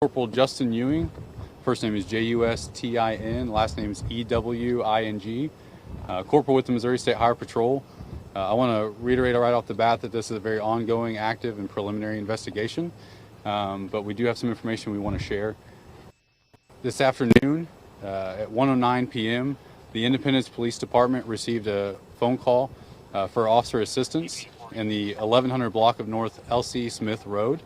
Corporal Justin Ewing. First name is Justin, last name is Ewing. Corporal with the Missouri State Highway Patrol. I want to reiterate right off the bat that this is a very ongoing, active, and preliminary investigation, but we do have some information we want to share. This afternoon at 1:09 p.m., the Independence Police Department received a phone call for officer assistance in the 1100 block of North L.C. Smith Road.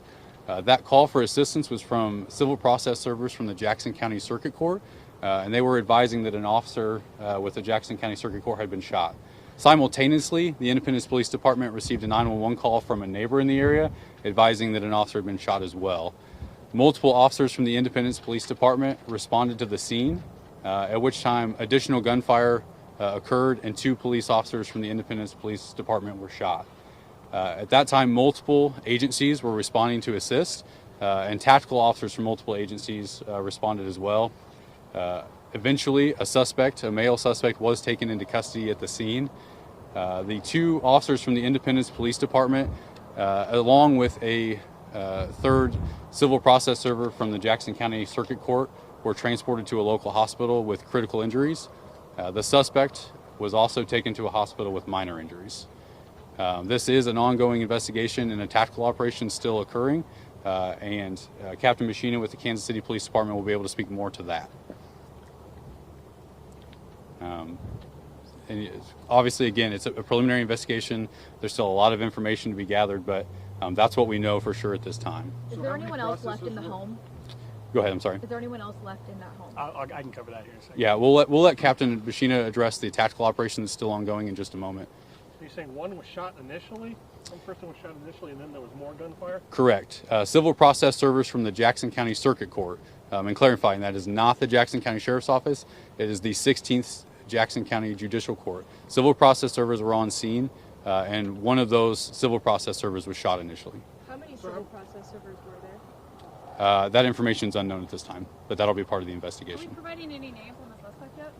That call for assistance was from civil process servers from the Jackson County Circuit Court, and they were advising that an officer with the Jackson County Circuit Court had been shot. Simultaneously, the Independence Police Department received a 911 call from a neighbor in the area advising that an officer had been shot as well. Multiple officers from the Independence Police Department responded to the scene, at which time additional gunfire occurred and 2 police officers from the Independence Police Department were shot. At that time, multiple agencies were responding to assist, and tactical officers from multiple agencies responded as well. Eventually, a male suspect, was taken into custody at the scene. The 2 officers from the Independence Police Department, along with a third civil process server from the Jackson County Circuit Court, were transported to a local hospital with critical injuries. The suspect was also taken to a hospital with minor injuries. This is an ongoing investigation and a tactical operation still occurring, and Captain Machina with the Kansas City Police Department will be able to speak more to that. And obviously, again, it's a preliminary investigation. There's still a lot of information to be gathered, but that's what we know for sure at this time. Is there anyone else left in the home? Go ahead, I'm sorry. Is there anyone else left in that home? I can cover that here in a second. Yeah, we'll let Captain Machina address the tactical operation that's still ongoing in just a moment. You're saying one was shot initially? One person was shot initially and then there was more gunfire? Correct. Civil process servers from the Jackson County Circuit Court. And clarifying, that is not the Jackson County Sheriff's Office. It is the 16th Jackson County Judicial Court. Civil process servers were on scene, and one of those civil process servers was shot initially. How many civil process servers were there? That information is unknown at this time, but that'll be part of the Are we investigation. providing any names on the suspect yet?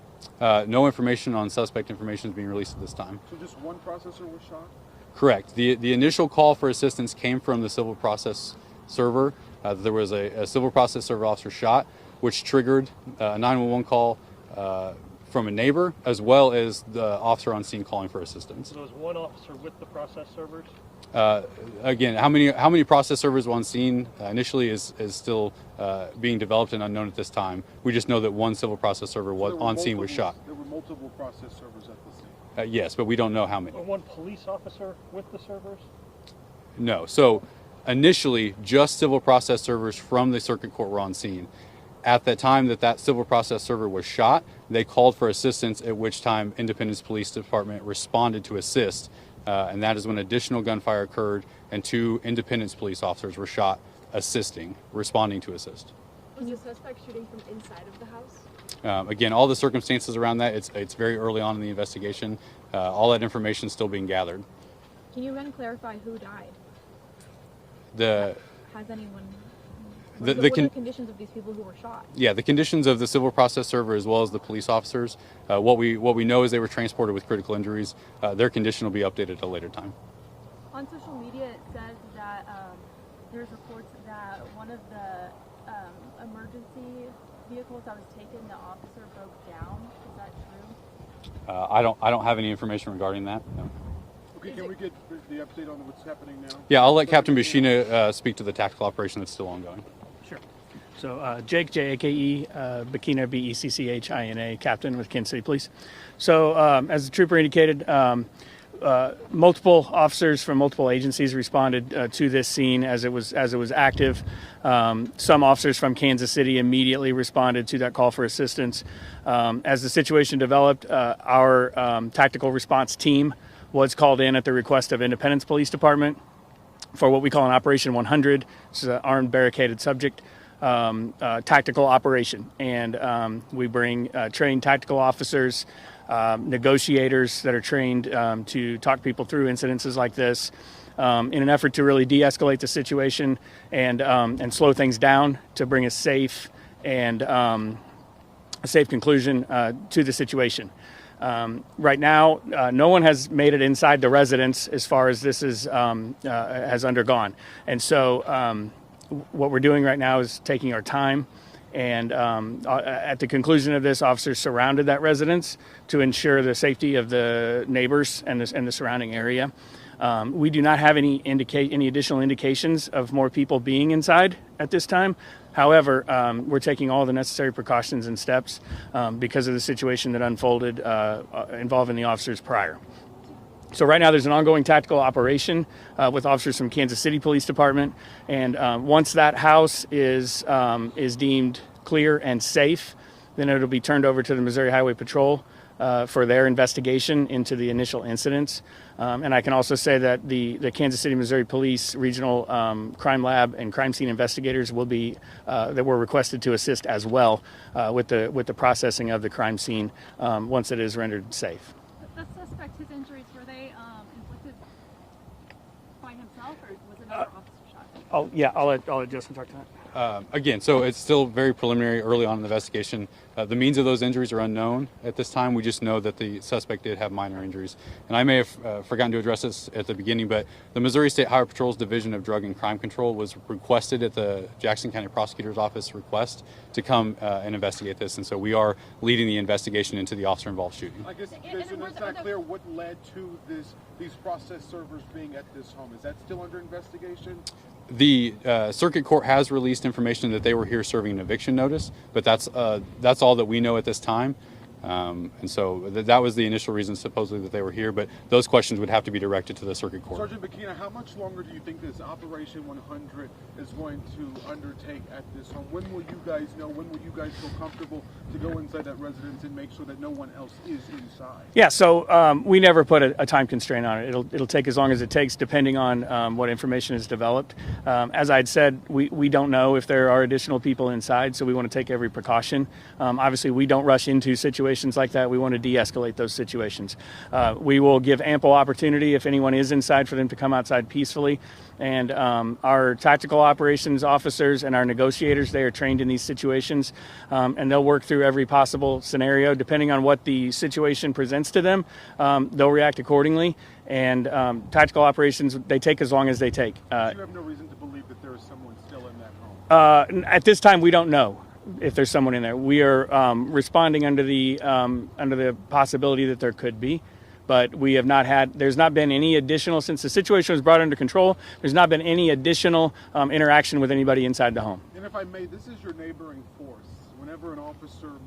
No information on suspect information is being released at this time. So just one processor was shot? Correct. The initial call for assistance came from the civil process server. There was a civil process server officer shot, which triggered a 911 call from a neighbor, as well as the officer on scene calling for assistance. So there was one officer with the process servers? Again, how many process servers were on scene initially is still being developed and unknown at this time. We just know that one civil process server was on scene was shot. There were multiple process servers at the scene? Yes, but we don't know how many. Or one police officer with the servers? No. So initially, just civil process servers from the circuit court were on scene. At the time that civil process server was shot, they called for assistance, at which time Independence Police Department responded to assist. And that is when additional gunfire occurred and 2 Independence police officers were shot responding to assist. Was the suspect shooting from inside of the house? Again, all the circumstances around that, it's very early on in the investigation. All that information is still being gathered. Can you then clarify who died? Has anyone... What are the conditions of these people who were shot? Yeah, the conditions of the civil process server as well as the police officers. What we know is they were transported with critical injuries. Their condition will be updated at a later time. On social media, it says that there's reports that one of the emergency vehicles that was taken, the officer broke down. Is that true? I don't have any information regarding that. No. Okay, can we get the update on what's happening now? Yeah, I'll let Captain Machina speak to the tactical operation that's still ongoing. Sure. So Jake, J-A-K-E, Beckina, B-E-C-C-H-I-N-A, Captain with Kansas City Police. So as the trooper indicated, multiple officers from multiple agencies responded to this scene as it was active. Some officers from Kansas City immediately responded to that call for assistance. As the situation developed, our tactical response team was called in at the request of Independence Police Department for what we call an Operation 100. This is an armed barricaded subject tactical operation. And we bring trained tactical officers, negotiators that are trained to talk people through incidences like this in an effort to really de-escalate the situation and slow things down to bring a safe and a safe conclusion to the situation. Right now, no one has made it inside the residence as far as this is has undergone, and so what we're doing right now is taking our time. And at the conclusion of this, officers surrounded that residence to ensure the safety of the neighbors and the surrounding area. We do not have any additional indications of more people being inside at this time. However, we're taking all the necessary precautions and steps because of the situation that unfolded involving the officers prior. So right now there's an ongoing tactical operation with officers from Kansas City Police Department, and once that house is deemed clear and safe, then it'll be turned over to the Missouri Highway Patrol for their investigation into the initial incidents. And I can also say that the Kansas City, Missouri Police Regional Crime Lab and crime scene investigators will be that were requested to assist as well with the processing of the crime scene once it is rendered safe. The suspect, his injuries, were they inflicted by himself, or was another officer shot? Oh yeah, I'll let Justin talk to that. Again, so it's still very preliminary, early on in the investigation. The means of those injuries are unknown at this time. We just know that the suspect did have minor injuries. And I may have forgotten to address this at the beginning, but the Missouri State Highway Patrol's Division of Drug and Crime Control was requested at the Jackson County Prosecutor's Office request to come and investigate this. And so we are leading the investigation into the officer-involved shooting. I guess it's not clear what led to these process servers being at this home. Is that still under investigation? The circuit court has released information that they were here serving an eviction notice, but that's all that we know at this time. And so that was the initial reason supposedly that they were here, but those questions would have to be directed to the circuit court. Sergeant Bakina, how much longer do you think this Operation 100 is going to undertake at this home? When will you guys know? When will you guys feel comfortable to go inside that residence and make sure that no one else is inside? Yeah, so we never put a time constraint on it. It'll take as long as it takes, depending on what information is developed. As I'd said, we don't know if there are additional people inside, so we want to take every precaution. Obviously, we don't rush into situations like that. We want to de-escalate those situations. We will give ample opportunity if anyone is inside for them to come outside peacefully. And our tactical operations officers and our negotiators, they are trained in these situations, and they'll work through every possible scenario. Depending on what the situation presents to them, they'll react accordingly. And tactical operations, they take as long as they take. You have no reason to believe that there is someone still in that home? At this time, we don't know if there's someone in there. We are responding under the possibility that there could be, but we have not had. There's not been any additional, since the situation was brought under control. There's not been any additional interaction with anybody inside the home. And if I may, this is your neighboring force. Whenever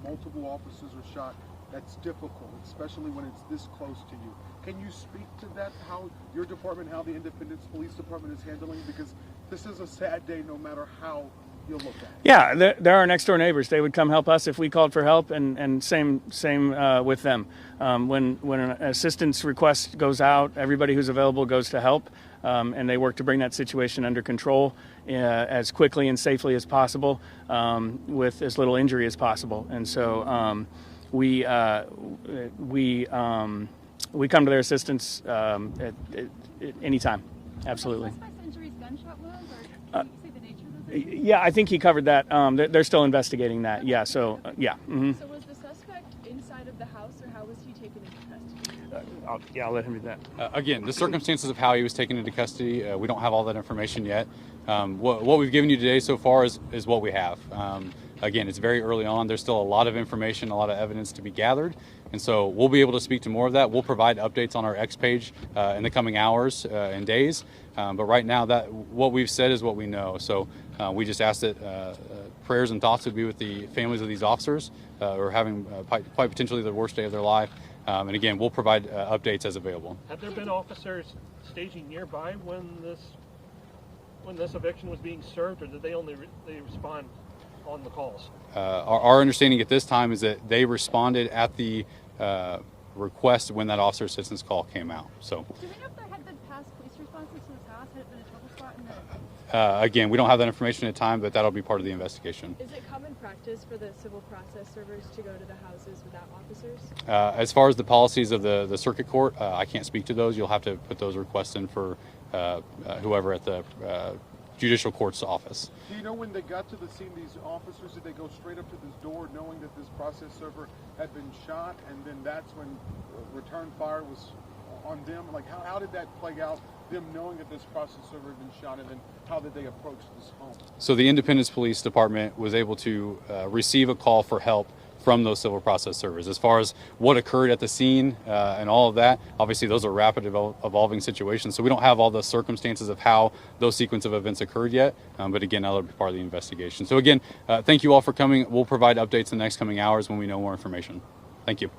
multiple officers are shot, that's difficult, especially when it's this close to you. Can you speak to that? How your department, how the Independence Police Department is handling? Because this is a sad day, no matter how you'll look at it. Yeah, they're our next door neighbors. They would come help us if we called for help, and same with them. When an assistance request goes out, everybody who's available goes to help, and they work to bring that situation under control as quickly and safely as possible, with as little injury as possible. And so we come to their assistance at any time. Absolutely. Are the suspect's injuries gunshot wounds, or can you say the nature of those injuries? Yeah, I think he covered that. They're still investigating that. Yeah. So yeah. Mm-hmm. So was the suspect inside of the house, or how was he taken into custody? I'll let him do that. Again, the circumstances of how he was taken into custody, we don't have all that information yet. What we've given you today so far is what we have. Again, it's very early on. There's still a lot of information, a lot of evidence to be gathered. And so we'll be able to speak to more of that. We'll provide updates on our X page in the coming hours and days. But right now, that what we've said is what we know. So we just ask that prayers and thoughts would be with the families of these officers who are having quite potentially the worst day of their life. And again, we'll provide updates as available. Have there been officers staging nearby when this eviction was being served, or did they only respond on the calls? Our understanding at this time is that they responded at the request when that officer assistance call came out. So, Do we know if there had been past police responses to this house? Had it been a trouble spot in the... again, we don't have that information at the time, but that'll be part of the investigation. Is it common practice for the civil process servers to go to the houses without officers? As far as the policies of the circuit court, I can't speak to those. You'll have to put those requests in for whoever at the judicial court's office. Do you know when they got to the scene, these officers, did they go straight up to this door knowing that this process server had been shot, and then that's when return fire was on them? Like, how did that play out? Them knowing that this process server had been shot, and then how did they approach this home? So the Independence Police Department was able to receive a call for help from those civil process servers. As far as what occurred at the scene and all of that, obviously those are rapid evolving situations. So we don't have all the circumstances of how those sequence of events occurred yet. But again, that'll be part of the investigation. So again, thank you all for coming. We'll provide updates in the next coming hours when we know more information. Thank you.